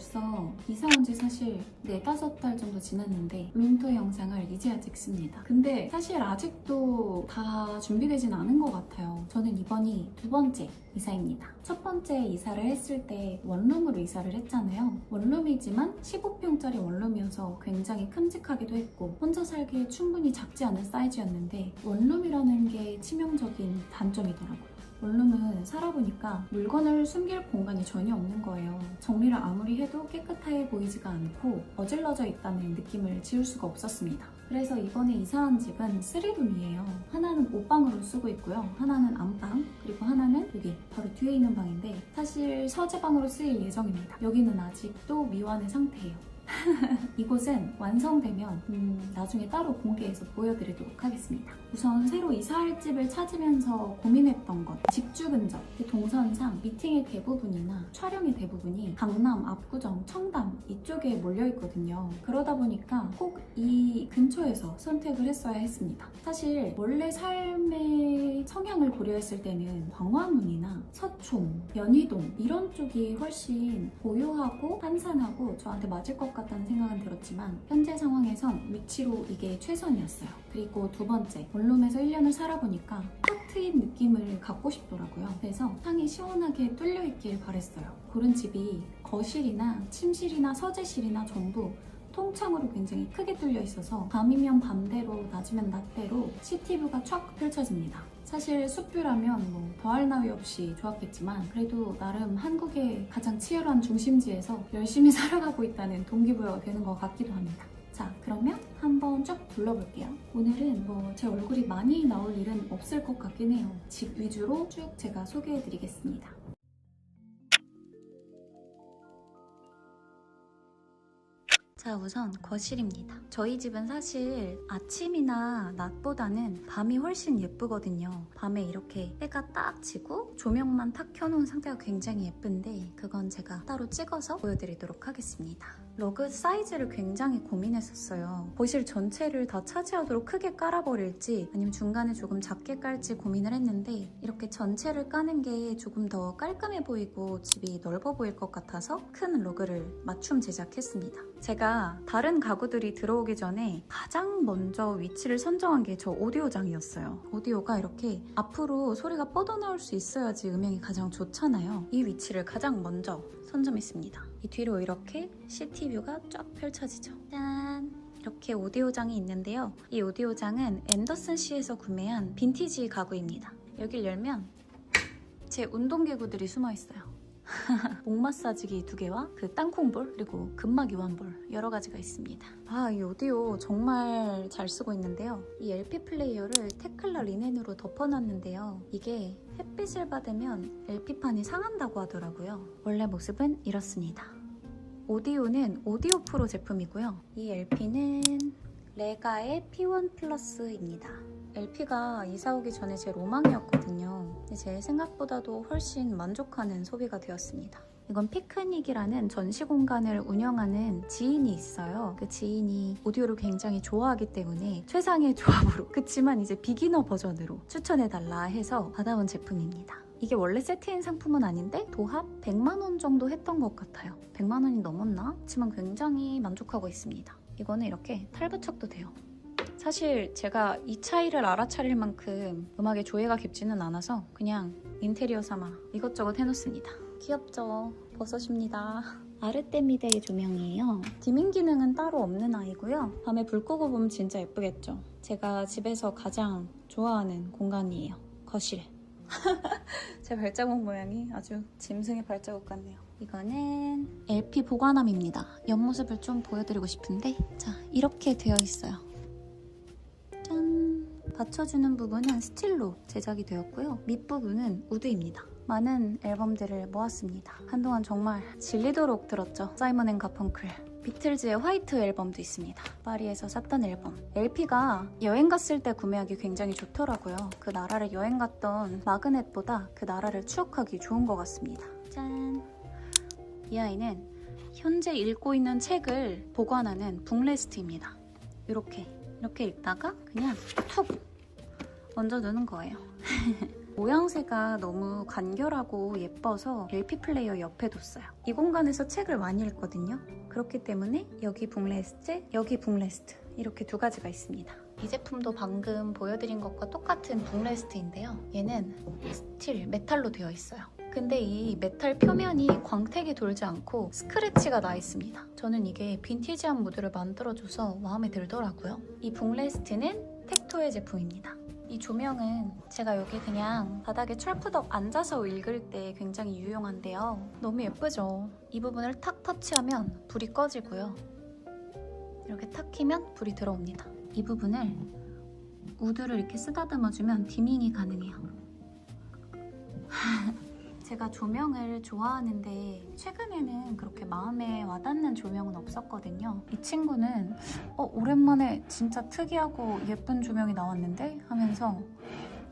벌써 이사 온 지 사실 4~5달 정도 지났는데 윈터 영상을 이제야 찍습니다. 근데 사실 아직도 다 준비되진 않은 것 같아요. 저는 이번이 2번째 이사입니다. 첫 번째 이사를 했을 때 원룸으로 이사를 했잖아요. 원룸이지만 15평짜리 원룸이어서 굉장히 큼직하기도 했고 혼자 살기에 충분히 작지 않은 사이즈였는데 원룸이라는 게 치명적인 단점이더라고요. 원룸은 살아보니까 물건을 숨길 공간이 전혀 없는 거예요. 정리를 아무리 해도 깨끗해 보이지가 않고 어질러져 있다는 느낌을 지울 수가 없었습니다. 그래서 이번에 이사한 집은 3룸이에요. 하나는 옷방으로 쓰고 있고요. 하나는 안방, 그리고 하나는 여기 바로 뒤에 있는 방인데 사실 서재방으로 쓰일 예정입니다. 여기는 아직도 미완의 상태예요. 이곳은 완성되면 나중에 따로 공개해서 보여드리도록 하겠습니다. 우선 새로 이사할 집을 찾으면서 고민했던 것, 집 주근적, 동선상 미팅의 대부분이나 촬영의 대부분이 강남, 압구정, 청담 이쪽에 몰려있거든요. 그러다 보니까 꼭 이 근처에서 선택을 했어야 했습니다. 사실 원래 삶의 성향을 고려했을 때는 광화문이나 서촌, 연희동 이런 쪽이 훨씬 고요하고 한산하고 저한테 맞을 것 같다는 생각은 들었지만 현재 상황에선 위치로 이게 최선이었어요. 그리고 두 번째, 원룸에서 1년을 살아보니까 탁 트인 느낌을 갖고 싶더라고요. 그래서 창이 시원하게 뚫려있길 바랬어요. 고른 집이 거실이나 침실이나 서재실이나 전부 통창으로 굉장히 크게 뚫려 있어서 밤이면 밤대로, 낮이면 낮대로 시티뷰가 쫙 펼쳐집니다. 사실 숲뷰라면 더할 나위 없이 좋았겠지만 그래도 나름 한국의 가장 치열한 중심지에서 열심히 살아가고 있다는 동기부여가 되는 것 같기도 합니다. 자, 그러면 한번 쭉 둘러볼게요. 오늘은 제 얼굴이 많이 나올 일은 없을 것 같긴 해요. 집 위주로 쭉 제가 소개해드리겠습니다. 자, 우선 거실입니다. 저희 집은 사실 아침이나 낮보다는 밤이 훨씬 예쁘거든요. 밤에 이렇게 해가 딱 지고 조명만 탁 켜놓은 상태가 굉장히 예쁜데 그건 제가 따로 찍어서 보여드리도록 하겠습니다. 러그 사이즈를 굉장히 고민했었어요. 거실 전체를 다 차지하도록 크게 깔아버릴지 아니면 중간에 조금 작게 깔지 고민을 했는데 이렇게 전체를 까는 게 조금 더 깔끔해 보이고 집이 넓어 보일 것 같아서 큰 러그를 맞춤 제작했습니다. 제가 다른 가구들이 들어오기 전에 가장 먼저 위치를 선정한 게 저 오디오장이었어요. 오디오가 이렇게 앞으로 소리가 뻗어나올 수 있어야지 음향이 가장 좋잖아요. 이 위치를 가장 먼저 선점했습니다. 이 뒤로 이렇게 시티뷰가 쫙 펼쳐지죠. 짠! 이렇게 오디오장이 있는데요. 이 오디오장은 앤더슨시에서 구매한 빈티지 가구입니다. 여길 열면 제 운동기구들이 숨어있어요. 목 마사지기 2개와 그 땅콩볼 그리고 근막 이완볼 여러 가지가 있습니다. 이 오디오 정말 잘 쓰고 있는데요. 이 LP 플레이어를 테클라 리넨으로 덮어놨는데요. 이게 햇빛을 받으면 LP판이 상한다고 하더라고요. 원래 모습은 이렇습니다. 오디오는 오디오 프로 제품이고요. 이 LP는 레가의 P1 플러스입니다. LP가 이사 오기 전에 제 로망이었거든요. 근데 제 생각보다도 훨씬 만족하는 소비가 되었습니다. 이건 피크닉이라는 전시 공간을 운영하는 지인이 있어요. 그 지인이 오디오를 굉장히 좋아하기 때문에 최상의 조합으로 그치만 이제 비기너 버전으로 추천해달라 해서 받아온 제품입니다. 이게 원래 세트인 상품은 아닌데 도합 100만 원 정도 했던 것 같아요. 100만 원이 넘었나? 하지만 굉장히 만족하고 있습니다. 이거는 이렇게 탈부착도 돼요. 사실 제가 이 차이를 알아차릴 만큼 음악에 조예가 깊지는 않아서 그냥 인테리어 삼아 이것저것 해놓습니다. 귀엽죠? 버섯입니다. 아르테미데의 조명이에요. 디밍 기능은 따로 없는 아이고요. 밤에 불 끄고 보면 진짜 예쁘겠죠? 제가 집에서 가장 좋아하는 공간이에요. 거실. 제 발자국 모양이 아주 짐승의 발자국 같네요. 이거는 LP 보관함입니다. 옆모습을 좀 보여드리고 싶은데 자, 이렇게 되어 있어요. 짠! 받쳐주는 부분은 스틸로 제작이 되었고요. 밑부분은 우드입니다. 많은 앨범들을 모았습니다. 한동안 정말 질리도록 들었죠. 사이먼 앤 가펑클. 비틀즈의 화이트 앨범도 있습니다. 파리에서 샀던 앨범. LP가 여행 갔을 때 구매하기 굉장히 좋더라고요. 그 나라를 여행 갔던 마그넷보다 그 나라를 추억하기 좋은 것 같습니다. 짠! 이 아이는 현재 읽고 있는 책을 보관하는 북레스트입니다. 이렇게 읽다가 그냥 툭 얹어두는 거예요. 모양새가 너무 간결하고 예뻐서 LP 플레이어 옆에 뒀어요. 이 공간에서 책을 많이 읽거든요. 그렇기 때문에 여기 북레스트, 여기 북레스트 이렇게 두 가지가 있습니다. 이 제품도 방금 보여드린 것과 똑같은 북레스트인데요. 얘는 스틸, 메탈로 되어 있어요. 근데 이 메탈 표면이 광택이 돌지 않고 스크래치가 나 있습니다. 저는 이게 빈티지한 무드를 만들어줘서 마음에 들더라고요. 이 북레스트는 텍토의 제품입니다. 이 조명은 제가 여기 그냥 바닥에 철푸덕 앉아서 읽을 때 굉장히 유용한데요. 너무 예쁘죠? 이 부분을 탁 터치하면 불이 꺼지고요. 이렇게 탁 키면 불이 들어옵니다. 이 부분을 우드를 이렇게 쓰다듬어주면 디밍이 가능해요. 제가 조명을 좋아하는데 최근에는 그렇게 마음에 와닿는 조명은 없었거든요. 이 친구는 오랜만에 진짜 특이하고 예쁜 조명이 나왔는데 하면서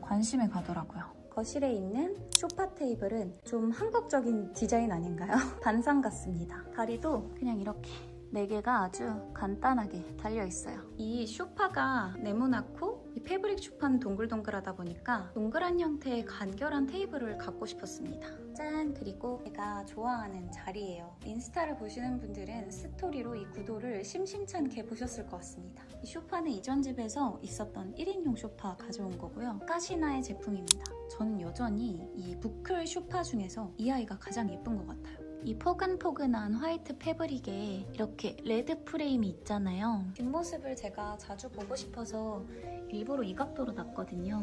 관심이 가더라고요. 거실에 있는 소파 테이블은 좀 한국적인 디자인 아닌가요? 단상 같습니다. 다리도 그냥 이렇게 4개가 아주 간단하게 달려있어요. 이 소파가 네모나고 이 패브릭 소파는 동글동글하다 보니까 동그란 형태의 간결한 테이블을 갖고 싶었습니다. 짠! 그리고 제가 좋아하는 자리예요. 인스타를 보시는 분들은 스토리로 이 구도를 심심찮게 보셨을 것 같습니다. 이 소파는 이전 집에서 있었던 1인용 소파 가져온 거고요. 까시나의 제품입니다. 저는 여전히 이 부클 소파 중에서 이 아이가 가장 예쁜 것 같아요. 이 포근포근한 화이트 패브릭에 이렇게 레드 프레임이 있잖아요. 뒷모습을 제가 자주 보고 싶어서 일부러 이 각도로 놨거든요.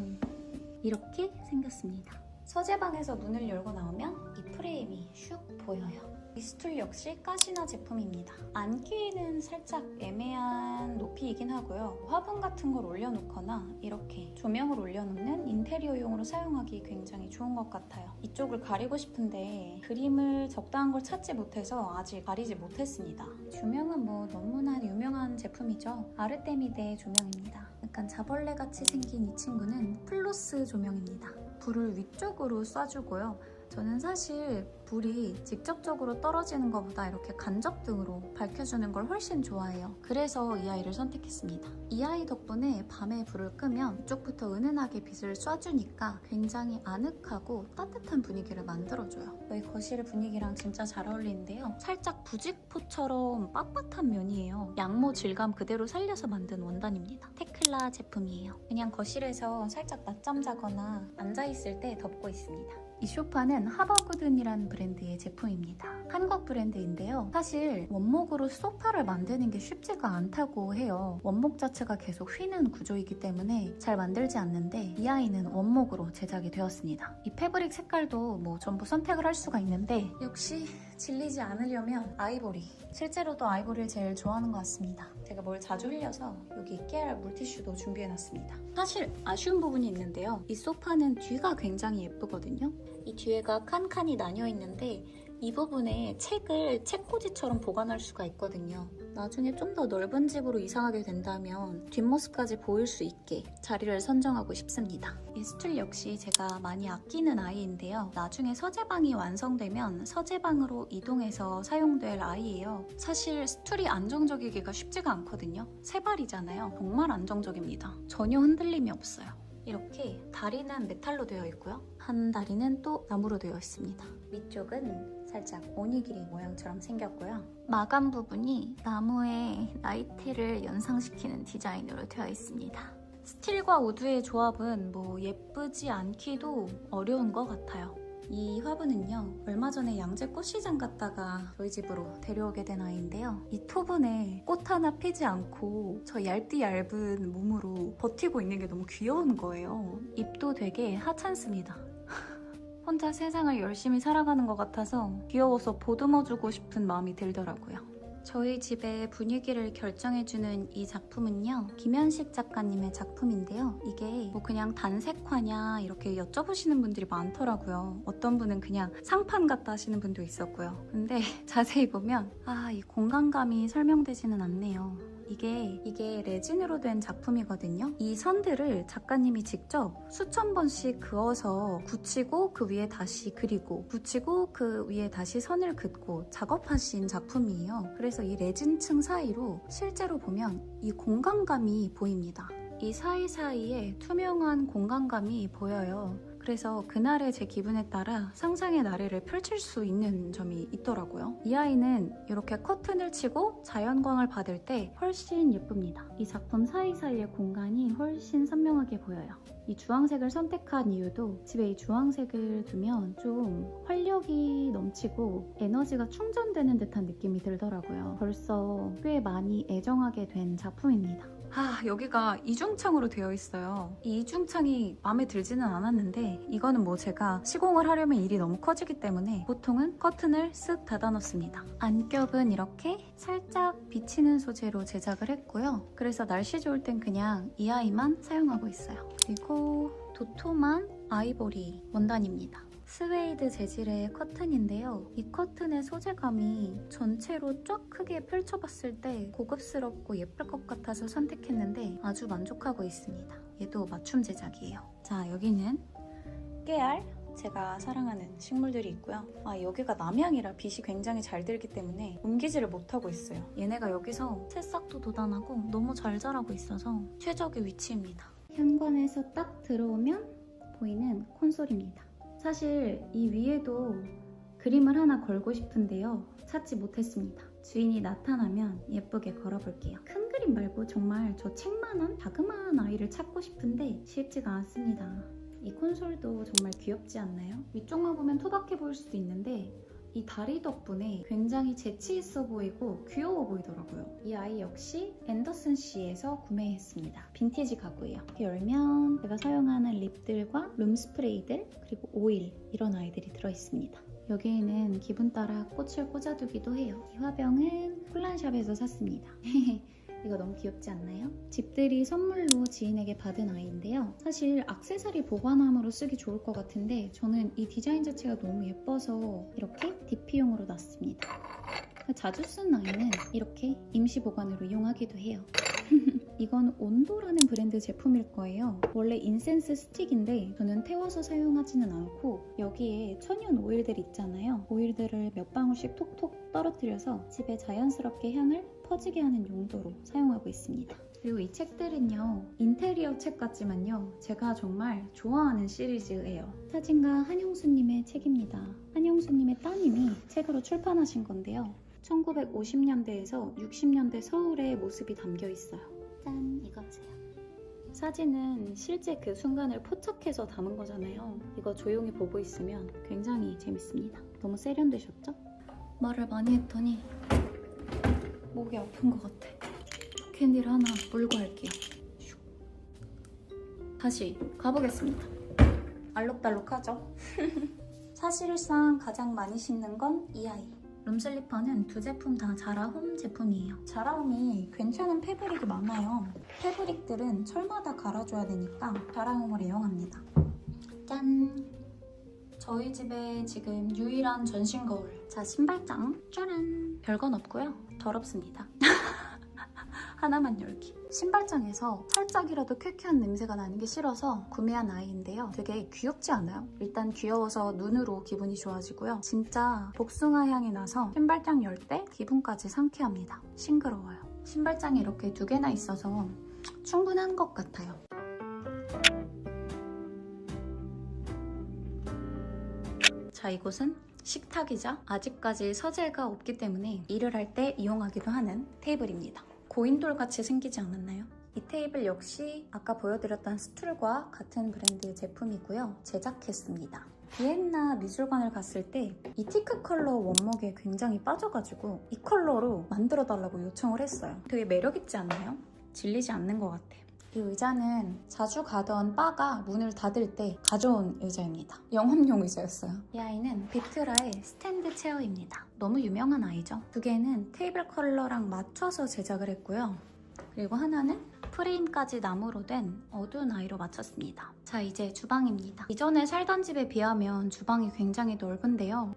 이렇게 생겼습니다. 서재방에서 문을 열고 나오면 이 프레임이 슉 보여요. 이 스툴 역시 까시나 제품입니다. 앉기에는 살짝 애매한 높이이긴 하고요. 화분 같은 걸 올려놓거나 이렇게 조명을 올려놓는 인테리어용으로 사용하기 굉장히 좋은 것 같아요. 이쪽을 가리고 싶은데 그림을 적당한 걸 찾지 못해서 아직 가리지 못했습니다. 조명은 뭐 너무나 유명한 제품이죠. 아르테미데 조명입니다. 약간 자벌레같이 생긴 이 친구는 플로스 조명입니다. 불을 위쪽으로 쏴주고요. 저는 사실 불이 직접적으로 떨어지는 것보다 이렇게 간접등으로 밝혀주는 걸 훨씬 좋아해요. 그래서 이 아이를 선택했습니다. 이 아이 덕분에 밤에 불을 끄면 이쪽부터 은은하게 빛을 쏴주니까 굉장히 아늑하고 따뜻한 분위기를 만들어줘요. 저희 거실 분위기랑 진짜 잘 어울리는데요. 살짝 부직포처럼 빳빳한 면이에요. 양모 질감 그대로 살려서 만든 원단입니다. 테클라 제품이에요. 그냥 거실에서 살짝 낮잠 자거나 앉아있을 때 덮고 있습니다. 이 소파는 하버구든이라는 브랜드의 제품입니다. 한국 브랜드인데요. 사실 원목으로 소파를 만드는 게 쉽지가 않다고 해요. 원목 자체가 계속 휘는 구조이기 때문에 잘 만들지 않는데 이 아이는 원목으로 제작이 되었습니다. 이 패브릭 색깔도 뭐 전부 선택을 할 수가 있는데 역시 질리지 않으려면 아이보리. 실제로도 아이보리를 제일 좋아하는 것 같습니다. 제가 뭘 자주 흘려서 여기 깨알 물티슈도 준비해놨습니다. 사실 아쉬운 부분이 있는데요. 이 소파는 뒤가 굉장히 예쁘거든요. 이 뒤에가 칸칸이 나뉘어 있는데 이 부분에 책을 책꽂이처럼 보관할 수가 있거든요. 나중에 좀 더 넓은 집으로 이사하게 된다면 뒷모습까지 보일 수 있게 자리를 선정하고 싶습니다. 이 스툴 역시 제가 많이 아끼는 아이인데요. 나중에 서재방이 완성되면 서재방으로 이동해서 사용될 아이예요. 사실 스툴이 안정적이기가 쉽지가 않거든요. 세 발이잖아요. 정말 안정적입니다. 전혀 흔들림이 없어요. 이렇게 다리는 메탈로 되어 있고요. 한 다리는 또 나무로 되어 있습니다. 위쪽은 살짝 오니기리 모양처럼 생겼고요. 마감 부분이 나무의 나이테를 연상시키는 디자인으로 되어 있습니다. 스틸과 우드의 조합은 뭐 예쁘지 않기도 어려운 것 같아요. 이 화분은요, 얼마 전에 양재 꽃시장 갔다가 저희 집으로 데려오게 된 아이인데요. 이 토분에 꽃 하나 피지 않고 저 얇은 몸으로 버티고 있는 게 너무 귀여운 거예요. 잎도 되게 하찮습니다. 혼자 세상을 열심히 살아가는 것 같아서 귀여워서 보듬어주고 싶은 마음이 들더라고요. 저희 집의 분위기를 결정해주는 이 작품은요, 김현식 작가님의 작품인데요. 이게 뭐 그냥 단색화냐 이렇게 여쭤보시는 분들이 많더라고요. 어떤 분은 그냥 상판 같다 하시는 분도 있었고요. 근데 자세히 보면 이 공간감이 설명되지는 않네요. 이게 레진으로 된 작품이거든요. 이 선들을 작가님이 직접 수천 번씩 그어서 붙이고 그 위에 다시 그리고 붙이고 그 위에 다시 선을 긋고 작업하신 작품이에요. 그래서 이 레진층 사이로 실제로 보면 이 공간감이 보입니다. 이 사이사이에 투명한 공간감이 보여요. 그래서 그날의 제 기분에 따라 상상의 나래를 펼칠 수 있는 점이 있더라고요. 이 아이는 이렇게 커튼을 치고 자연광을 받을 때 훨씬 예쁩니다. 이 작품 사이사이의 공간이 훨씬 선명하게 보여요. 이 주황색을 선택한 이유도 집에 이 주황색을 두면 좀 활력이 넘치고 에너지가 충전되는 듯한 느낌이 들더라고요. 벌써 꽤 많이 애정하게 된 작품입니다. 여기가 이중창으로 되어 있어요. 이 이중창이 마음에 들지는 않았는데 이거는 뭐 제가 시공을 하려면 일이 너무 커지기 때문에 보통은 커튼을 쓱 닫아 놓습니다. 안격은 이렇게 살짝 비치는 소재로 제작을 했고요. 그래서 날씨 좋을 땐 그냥 이 아이만 사용하고 있어요. 그리고 도톰한 아이보리 원단입니다. 스웨이드 재질의 커튼인데요. 이 커튼의 소재감이 전체로 쫙 크게 펼쳐봤을 때 고급스럽고 예쁠 것 같아서 선택했는데 아주 만족하고 있습니다. 얘도 맞춤 제작이에요. 자, 여기는 깨알, 제가 사랑하는 식물들이 있고요. 여기가 남향이라 빛이 굉장히 잘 들기 때문에 옮기지를 못하고 있어요. 얘네가 여기서 새싹도 돋아나고 너무 잘 자라고 있어서 최적의 위치입니다. 현관에서 딱 들어오면 보이는 콘솔입니다. 사실 이 위에도 그림을 하나 걸고 싶은데요. 찾지 못했습니다. 주인이 나타나면 예쁘게 걸어볼게요. 큰 그림 말고 정말 저 책만한 자그마한 아이를 찾고 싶은데 쉽지가 않습니다. 이 콘솔도 정말 귀엽지 않나요? 위쪽만 보면 투박해 보일 수도 있는데 이 다리 덕분에 굉장히 재치 있어 보이고 귀여워 보이더라고요. 이 아이 역시 앤더슨 씨에서 구매했습니다. 빈티지 가구예요. 이렇게 열면 제가 사용하는 립들과 룸 스프레이들 그리고 오일 이런 아이들이 들어있습니다. 여기에는 기분 따라 꽃을 꽂아두기도 해요. 이 화병은 콜란샵에서 샀습니다. 이거 너무 귀엽지 않나요? 집들이 선물로 지인에게 받은 아이인데요. 사실 액세서리 보관함으로 쓰기 좋을 것 같은데 저는 이 디자인 자체가 너무 예뻐서 이렇게 DP용으로 놨습니다. 자주 쓴 아이는 이렇게 임시 보관으로 이용하기도 해요. 이건 온도라는 브랜드 제품일 거예요. 원래 인센스 스틱인데 저는 태워서 사용하지는 않고 여기에 천연 오일들 있잖아요. 오일들을 몇 방울씩 톡톡 떨어뜨려서 집에 자연스럽게 향을 퍼지게 하는 용도로 사용하고 있습니다. 그리고 이 책들은요, 인테리어 책 같지만요, 제가 정말 좋아하는 시리즈예요. 사진가 한용수님의 책입니다. 한용수님의 따님이 책으로 출판하신 건데요. 1950년대에서 60년대 서울의 모습이 담겨 있어요. 짠, 이거지요. 사진은 실제 그 순간을 포착해서 담은 거잖아요. 이거 조용히 보고 있으면 굉장히 재밌습니다. 너무 세련되셨죠? 말을 많이 했더니 목이 아픈 것 같아. 캔디를 하나 물고 할게요. 다시 가보겠습니다. 알록달록하죠? 사실상 가장 많이 신는 건 이 아이. 룸슬리퍼는 두 제품 다 자라홈 제품이에요. 자라홈이 괜찮은 패브릭이 많아요. 패브릭들은 철마다 갈아줘야 되니까 자라홈을 이용합니다. 짠! 저희 집에 지금 유일한 전신 거울. 자, 신발장. 짜란! 별건 없고요. 더럽습니다. 하나만 열기. 신발장에서 살짝이라도 쾌쾌한 냄새가 나는 게 싫어서 구매한 아이인데요. 되게 귀엽지 않아요? 일단 귀여워서 눈으로 기분이 좋아지고요. 진짜 복숭아 향이 나서 신발장 열 때 기분까지 상쾌합니다. 싱그러워요. 신발장이 이렇게 두 개나 있어서 충분한 것 같아요. 자, 이곳은 식탁이자 아직까지 서재가 없기 때문에 일을 할 때 이용하기도 하는 테이블입니다. 고인돌같이 생기지 않았나요? 이 테이블 역시 아까 보여드렸던 스툴과 같은 브랜드의 제품이고요. 제작했습니다. 비엔나 미술관을 갔을 때 이 티크 컬러 원목에 굉장히 빠져가지고 이 컬러로 만들어달라고 요청을 했어요. 되게 매력있지 않나요? 질리지 않는 것 같아요. 이 의자는 자주 가던 바가 문을 닫을 때 가져온 의자입니다. 영업용 의자였어요. 이 아이는 비트라의 스탠드 체어입니다. 너무 유명한 아이죠. 두 개는 테이블 컬러랑 맞춰서 제작을 했고요. 그리고 하나는 프레임까지 나무로 된 어두운 아이로 맞췄습니다. 자, 이제 주방입니다. 이전에 살던 집에 비하면 주방이 굉장히 넓은데요.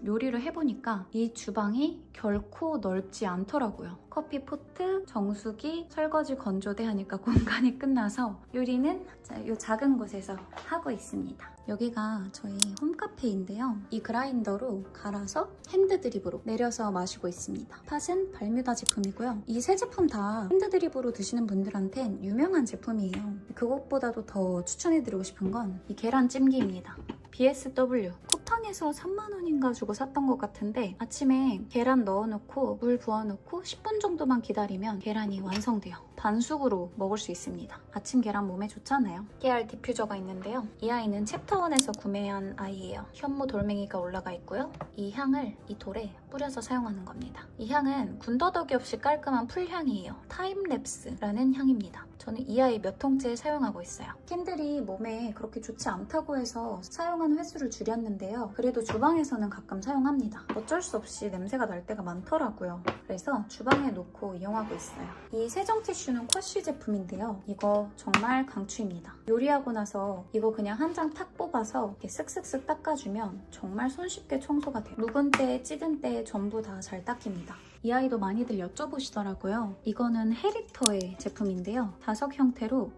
요리를 해보니까 이 주방이 결코 넓지 않더라고요. 커피 포트, 정수기, 설거지 건조대 하니까 공간이 끝나서 요리는 이 작은 곳에서 하고 있습니다. 여기가 저희 홈카페인데요. 이 그라인더로 갈아서 핸드드립으로 내려서 마시고 있습니다. 팥은 발뮤다 제품이고요. 이 세 제품 다 핸드드립으로 드시는 분들한텐 유명한 제품이에요. 그것보다도 더 추천해드리고 싶은 건 이 계란찜기입니다. BSW 쿠팡에서 3만원인가 주고 샀던 것 같은데 아침에 계란 넣어놓고 물 부어놓고 10분 정도만 기다리면 계란이 완성돼요. 반숙으로 먹을 수 있습니다. 아침 계란 몸에 좋잖아요. 깨알 디퓨저가 있는데요. 이 아이는 챕터1에서 구매한 아이예요. 현무 돌멩이가 올라가 있고요. 이 향을 이 돌에 뿌려서 사용하는 겁니다. 이 향은 군더더기 없이 깔끔한 풀향이에요. 타임랩스라는 향입니다. 저는 이 아이 몇 통째 사용하고 있어요. 캔들이 몸에 그렇게 좋지 않다고 해서 사용하는 횟수를 줄였는데요. 그래도 주방에서는 가끔 사용합니다. 어쩔 수 없이 냄새가 날 때가 많더라고요. 그래서 주방에 놓고 이용하고 있어요. 이 세정 티슈는 쿼쉬 제품인데요. 이거 정말 강추입니다. 요리하고 나서 이거 그냥 한 장 탁 뽑아서 이렇게 쓱쓱쓱 닦아주면 정말 손쉽게 청소가 돼요. 묵은 때, 찌든 때 전부 다 잘 닦입니다. 이 아이도 많이들 여쭤보시더라고요. 이거는 헤리터의 제품인데요. 다석 형태로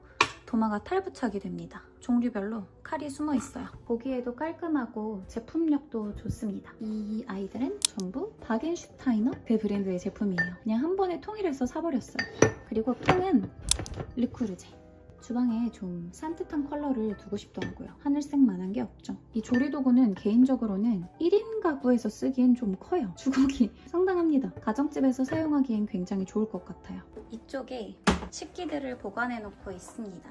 도마가 탈부착이 됩니다. 종류별로 칼이 숨어 있어요. 보기에도 깔끔하고 제품력도 좋습니다. 이 아이들은 전부 바겐슈타이너 그 브랜드의 제품이에요. 그냥 한 번에 통일해서 사버렸어요. 그리고 통은 르쿠르제. 주방에 좀 산뜻한 컬러를 두고 싶더라고요. 하늘색만한 게 없죠. 이 조리도구는 개인적으로는 1인 가구에서 쓰기엔 좀 커요. 주걱이 상당합니다. 가정집에서 사용하기엔 굉장히 좋을 것 같아요. 이쪽에 식기들을 보관해 놓고 있습니다.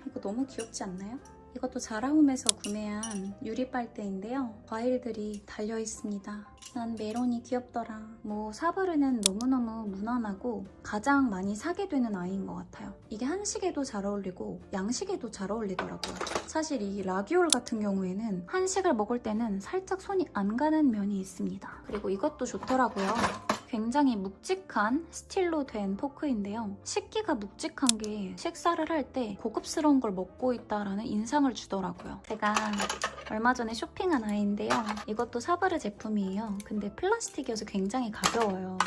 이거 너무 귀엽지 않나요? 이것도 자라홈에서 구매한 유리 빨대인데요. 과일들이 달려 있습니다. 난 메론이 귀엽더라. 뭐 사브르는 너무너무 무난하고 가장 많이 사게 되는 아이인 것 같아요. 이게 한식에도 잘 어울리고 양식에도 잘 어울리더라고요. 사실 이 라비올 같은 경우에는 한식을 먹을 때는 살짝 손이 안 가는 면이 있습니다. 그리고 이것도 좋더라고요. 굉장히 묵직한 스틸로 된 포크인데요. 식기가 묵직한 게 식사를 할 때 고급스러운 걸 먹고 있다라는 인상을 주더라고요. 제가 얼마 전에 쇼핑한 아이인데요. 이것도 사브르 제품이에요. 근데 플라스틱이어서 굉장히 가벼워요.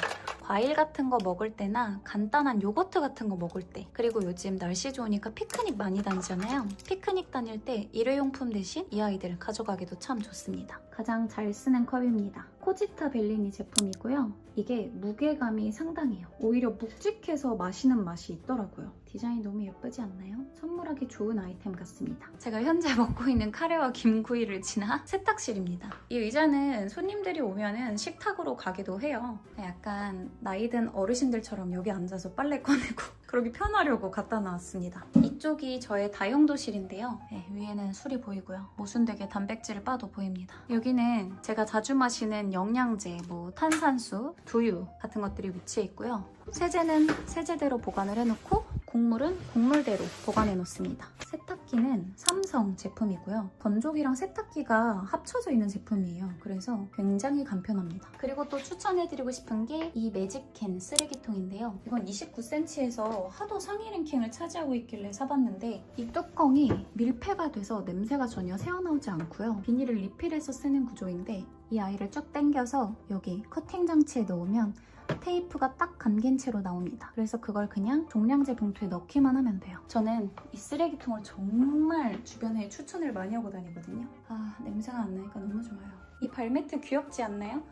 과일 같은 거 먹을 때나 간단한 요거트 같은 거 먹을 때, 그리고 요즘 날씨 좋으니까 피크닉 많이 다니잖아요. 피크닉 다닐 때 일회용품 대신 이 아이들을 가져가기도 참 좋습니다. 가장 잘 쓰는 컵입니다. 코지타 벨리니 제품이고요. 이게 무게감이 상당해요. 오히려 묵직해서 마시는 맛이 있더라고요. 디자인 너무 예쁘지 않나요? 선물하기 좋은 아이템 같습니다. 제가 현재 먹고 있는 카레와 김구이를 지나 세탁실입니다. 이 의자는 손님들이 오면은 식탁으로 가기도 해요. 약간 나이든 어르신들처럼 여기 앉아서 빨래 꺼내고 그러기 편하려고 갖다 놨습니다. 이쪽이 저의 다용도실인데요. 네, 위에는 술이 보이고요. 모순되게 단백질을 빠도 보입니다. 여기는 제가 자주 마시는 영양제, 뭐 탄산수, 두유 같은 것들이 위치해 있고요. 세제는 세제대로 보관을 해놓고 곡물은 곡물대로 보관해 놓습니다. 세탁기는 삼성 제품이고요. 건조기랑 세탁기가 합쳐져 있는 제품이에요. 그래서 굉장히 간편합니다. 그리고 또 추천해드리고 싶은 게 이 매직캔 쓰레기통인데요. 이건 29cm에서 하도 상위 랭킹을 차지하고 있길래 사봤는데 이 뚜껑이 밀폐가 돼서 냄새가 전혀 새어나오지 않고요. 비닐을 리필해서 쓰는 구조인데 이 아이를 쭉 당겨서 여기 커팅 장치에 넣으면 테이프가 딱 감긴 채로 나옵니다. 그래서 그걸 그냥 종량제 봉투에 넣기만 하면 돼요. 저는 이 쓰레기통을 정말 주변에 추천을 많이 하고 다니거든요. 냄새가 안 나니까 너무 좋아요. 이 발매트 귀엽지 않나요?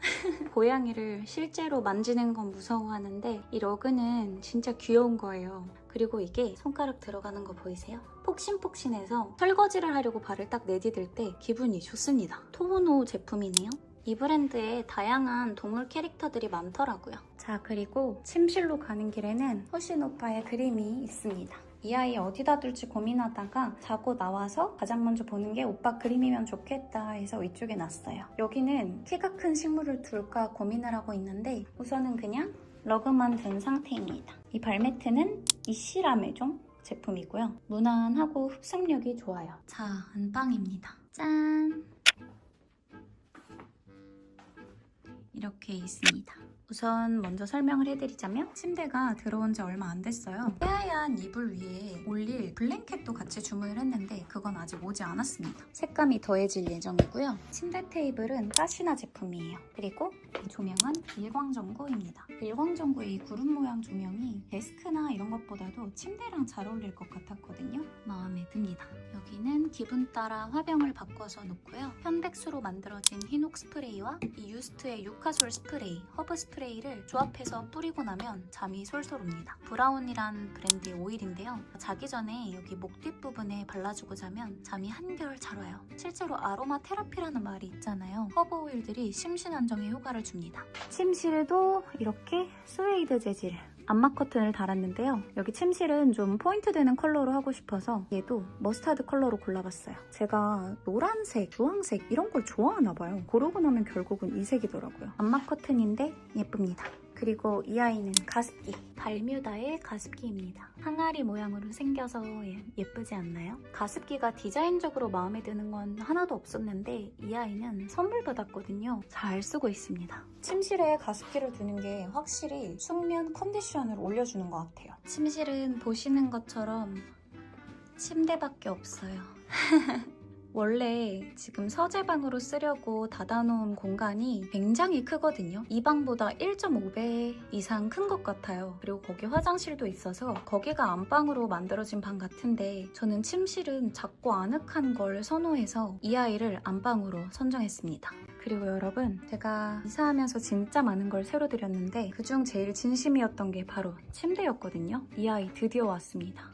고양이를 실제로 만지는 건 무서워하는데 이 러그는 진짜 귀여운 거예요. 그리고 이게 손가락 들어가는 거 보이세요? 폭신폭신해서 설거지를 하려고 발을 딱 내디딜 때 기분이 좋습니다. 토모노 제품이네요. 이 브랜드에 다양한 동물 캐릭터들이 많더라고요. 자, 그리고 침실로 가는 길에는 호시노파의 그림이 있습니다. 이 아이 어디다 둘지 고민하다가 자고 나와서 가장 먼저 보는 게 오빠 그림이면 좋겠다 해서 이쪽에 놨어요. 여기는 키가 큰 식물을 둘까 고민을 하고 있는데 우선은 그냥 러그만 든 상태입니다. 이 발매트는 이시라메종 제품이고요. 무난하고 흡습력이 좋아요. 자, 안방입니다. 짠! 이렇게 있습니다. 우선 먼저 설명을 해드리자면 침대가 들어온 지 얼마 안 됐어요. 새하얀 이불 위에 올릴 블랭켓도 같이 주문을 했는데 그건 아직 오지 않았습니다. 색감이 더해질 예정이고요. 침대 테이블은 까시나 제품이에요. 그리고 이 조명은 일광전구입니다. 일광전구의 이 구름 모양 조명이 데스크나 이런 것보다도 침대랑 잘 어울릴 것 같았거든요. 마음에 듭니다. 여기는 기분 따라 화병을 바꿔서 놓고요. 편백수로 만들어진 흰옥 스프레이와 이 유스트의 유카솔 스프레이, 허브 스프레이를 조합해서 뿌리고 나면 잠이 솔솔 옵니다. 브라운이란 브랜드의 오일인데요. 자기 전에 여기 목 뒷부분에 발라주고 자면 잠이 한결 잘 와요. 실제로 아로마 테라피라는 말이 있잖아요. 허브 오일들이 심신 안정에 효과를 줍니다. 침실에도 이렇게 스웨이드 재질 암막 커튼을 달았는데요. 여기 침실은 좀 포인트 되는 컬러로 하고 싶어서 얘도 머스타드 컬러로 골라봤어요. 제가 노란색, 주황색 이런 걸 좋아하나 봐요. 고르고 나면 결국은 이 색이더라고요. 암막 커튼인데 예쁩니다. 그리고 이 아이는 가습기, 발뮤다의 가습기입니다. 항아리 모양으로 생겨서 예쁘지 않나요? 가습기가 디자인적으로 마음에 드는 건 하나도 없었는데 이 아이는 선물 받았거든요. 잘 쓰고 있습니다. 침실에 가습기를 두는 게 확실히 숙면 컨디션을 올려주는 것 같아요. 침실은 보시는 것처럼 침대밖에 없어요. 원래 지금 서재방으로 쓰려고 닫아놓은 공간이 굉장히 크거든요. 이 방보다 1.5배 이상 큰 것 같아요. 그리고 거기 화장실도 있어서 거기가 안방으로 만들어진 방 같은데 저는 침실은 작고 아늑한 걸 선호해서 이 아이를 안방으로 선정했습니다. 그리고 여러분, 제가 이사하면서 진짜 많은 걸 새로 드렸는데 그중 제일 진심이었던 게 바로 침대였거든요. 이 아이 드디어 왔습니다.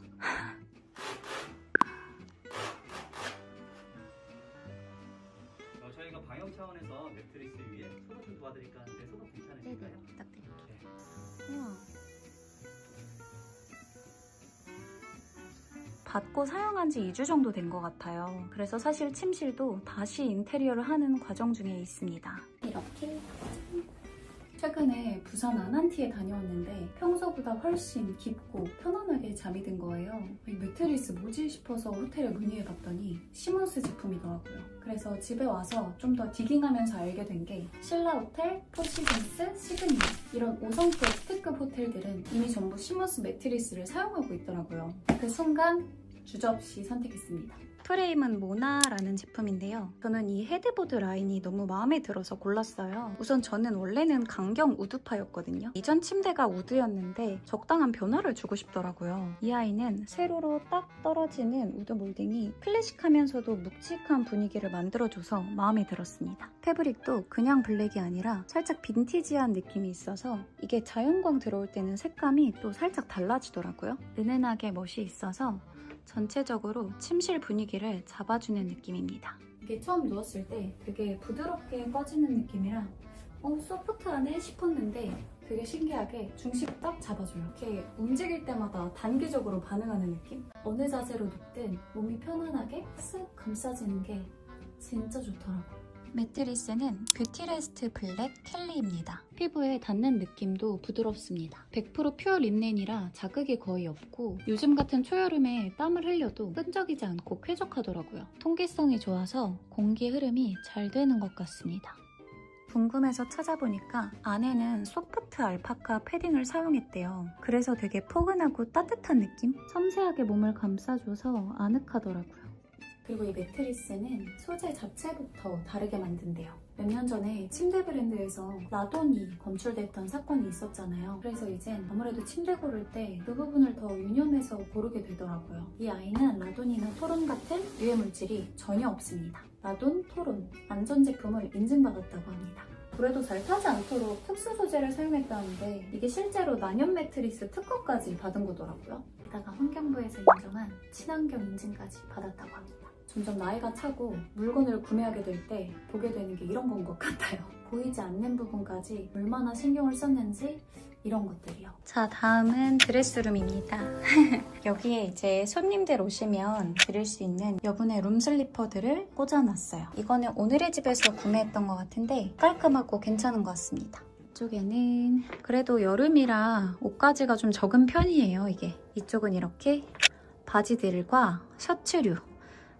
저희가 방역 차원에서 매트리스 위에 소독 좀 도와드릴까 하는데 소독 괜찮으신가요? 네네, 부탁드릴게요. 네. 우와. 받고 사용한 지 2주 정도 된 것 같아요. 그래서 사실 침실도 다시 인테리어를 하는 과정 중에 있습니다. 이렇게 최근에 부산 아난티에 다녀왔는데 평소보다 훨씬 깊고 편안하게 잠이 든 거예요. 이 매트리스 뭐지 싶어서 호텔에 문의해봤더니 시몬스 제품이더라고요. 그래서 집에 와서 좀 더 디깅하면서 알게 된 게 신라호텔, 포시즌스, 시그니 이런 5성급 특급 호텔들은 이미 전부 시몬스 매트리스를 사용하고 있더라고요. 그 순간 주저없이 선택했습니다. 프레임은 모나라는 제품인데요. 저는 이 헤드보드 라인이 너무 마음에 들어서 골랐어요. 우선 저는 원래는 강경 우드파였거든요. 이전 침대가 우드였는데 적당한 변화를 주고 싶더라고요. 이 아이는 세로로 딱 떨어지는 우드 몰딩이 클래식하면서도 묵직한 분위기를 만들어줘서 마음에 들었습니다. 패브릭도 그냥 블랙이 아니라 살짝 빈티지한 느낌이 있어서 이게 자연광 들어올 때는 색감이 또 살짝 달라지더라고요. 은은하게 멋이 있어서 전체적으로 침실 분위기를 잡아주는 느낌입니다. 이게 처음 누웠을 때 되게 부드럽게 꺼지는 느낌이라 소프트하네 싶었는데 되게 신기하게 중심을 딱 잡아줘요. 이렇게 움직일 때마다 단계적으로 반응하는 느낌? 어느 자세로 눕든 몸이 편안하게 쓱 감싸지는 게 진짜 좋더라고요. 매트리스는 뷰티레스트 블랙 켈리입니다. 피부에 닿는 느낌도 부드럽습니다. 100% 퓨어 린넨이라 자극이 거의 없고 요즘 같은 초여름에 땀을 흘려도 끈적이지 않고 쾌적하더라고요. 통기성이 좋아서 공기 흐름이 잘 되는 것 같습니다. 궁금해서 찾아보니까 안에는 소프트 알파카 패딩을 사용했대요. 그래서 되게 포근하고 따뜻한 느낌? 섬세하게 몸을 감싸줘서 아늑하더라고요. 그리고 이 매트리스는 소재 자체부터 다르게 만든대요. 몇 년 전에 침대 브랜드에서 라돈이 검출됐던 사건이 있었잖아요. 그래서 이젠 아무래도 침대 고를 때 그 부분을 더 유념해서 고르게 되더라고요. 이 아이는 라돈이나 토론 같은 유해 물질이 전혀 없습니다. 라돈, 토론, 안전 제품을 인증받았다고 합니다. 불에도 잘 타지 않도록 특수 소재를 사용했다는데 이게 실제로 난연 매트리스 특허까지 받은 거더라고요. 게다가 환경부에서 인정한 친환경 인증까지 받았다고 합니다. 점점 나이가 차고 물건을 구매하게 될 때 보게 되는 게 이런 건 것 같아요. 보이지 않는 부분까지 얼마나 신경을 썼는지 이런 것들이요. 자, 다음은 드레스룸입니다. 여기에 이제 손님들 오시면 드릴 수 있는 여분의 룸슬리퍼들을 꽂아놨어요. 이거는 오늘의 집에서 구매했던 것 같은데 깔끔하고 괜찮은 것 같습니다. 이쪽에는 그래도 여름이라 옷가지가 좀 적은 편이에요, 이게. 이쪽은 이렇게 바지들과 셔츠류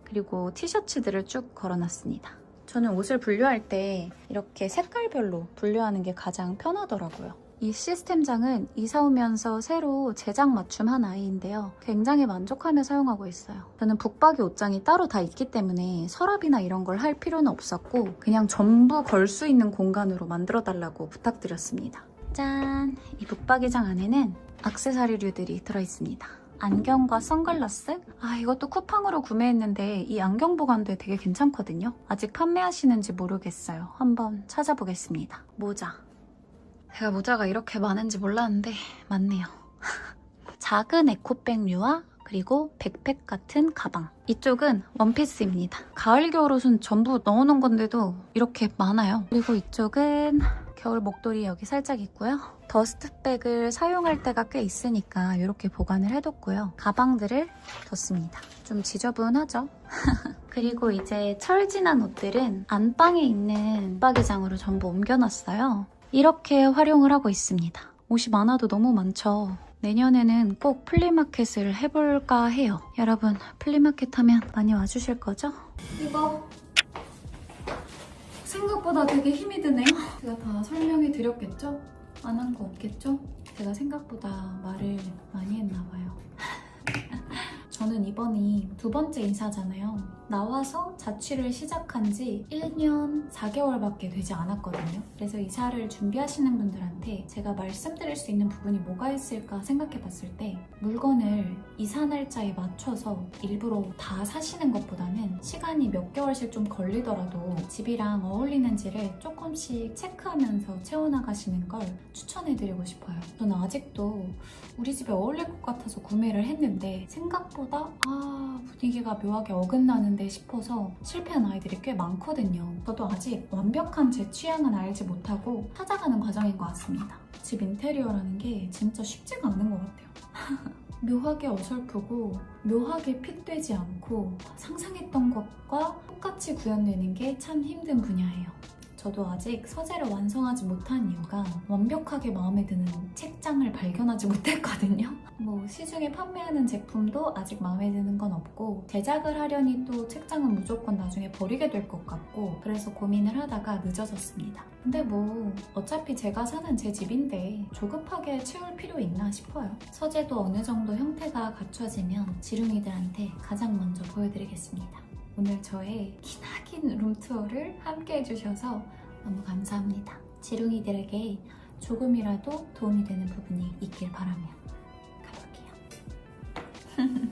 그리고 티셔츠들을 쭉 걸어놨습니다. 저는 옷을 분류할 때 이렇게 색깔별로 분류하는 게 가장 편하더라고요. 이 시스템장은 이사 오면서 새로 제작 맞춤한 아이인데요. 굉장히 만족하며 사용하고 있어요. 저는 북박이 옷장이 따로 다 있기 때문에 서랍이나 이런 걸 할 필요는 없었고 그냥 전부 걸 수 있는 공간으로 만들어달라고 부탁드렸습니다. 짠! 이 북박이장 안에는 액세서리류들이 들어있습니다. 안경과 선글라스? 이것도 쿠팡으로 구매했는데 이 안경 보관대 되게 괜찮거든요. 아직 판매하시는지 모르겠어요. 한번 찾아보겠습니다. 모자. 제가 모자가 이렇게 많은지 몰랐는데 많네요. 작은 에코백류와 그리고 백팩 같은 가방. 이쪽은 원피스입니다. 가을 겨울 옷은 전부 넣어놓은 건데도 이렇게 많아요. 그리고 이쪽은 겨울 목도리 여기 살짝 있고요. 더스트백을 사용할 때가 꽤 있으니까 이렇게 보관을 해뒀고요. 가방들을 뒀습니다. 좀 지저분하죠? 그리고 이제 철 지난 옷들은 안방에 있는 붙박이장으로 전부 옮겨놨어요. 이렇게 활용을 하고 있습니다. 옷이 많아도 너무 많죠. 내년에는 꼭 플리마켓을 해볼까 해요. 여러분 플리마켓 하면 많이 와주실 거죠? 이거 생각보다 되게 힘이 드네요. 제가 다 설명해 드렸겠죠? 안 한 거 없겠죠? 제가 생각보다 말을 많이 했나 봐요. 저는 이번이 두 번째 이사잖아요. 나와서 자취를 시작한 지 1년 4개월밖에 되지 않았거든요. 그래서 이사를 준비하시는 분들한테 제가 말씀드릴 수 있는 부분이 뭐가 있을까 생각해 봤을 때 물건을 이사 날짜에 맞춰서 일부러 다 사시는 것보다는 시간이 몇 개월씩 좀 걸리더라도 집이랑 어울리는지를 조금씩 체크하면서 채워나가시는 걸 추천해드리고 싶어요. 저는 아직도 우리 집에 어울릴 것 같아서 구매를 했는데 생각보다 분위기가 묘하게 어긋나는데 싶어서 실패한 아이들이 꽤 많거든요. 저도 아직 완벽한 제 취향은 알지 못하고 찾아가는 과정인 것 같습니다. 집 인테리어라는 게 진짜 쉽지가 않은 것 같아요. 묘하게 어설프고 묘하게 핏되지 않고 상상했던 것과 똑같이 구현되는 게 참 힘든 분야예요. 저도 아직 서재를 완성하지 못한 이유가 완벽하게 마음에 드는 책장을 발견하지 못했거든요. 시중에 판매하는 제품도 아직 마음에 드는 건 없고 제작을 하려니 또 책장은 무조건 나중에 버리게 될 것 같고 그래서 고민을 하다가 늦어졌습니다. 근데 어차피 제가 사는 제 집인데 조급하게 채울 필요 있나 싶어요. 서재도 어느 정도 형태가 갖춰지면 지룽이들한테 가장 먼저 보여드리겠습니다. 오늘 저의 기나긴 룸투어를 함께 해주셔서 너무 감사합니다. 지룽이들에게 조금이라도 도움이 되는 부분이 있길 바라며 가볼게요.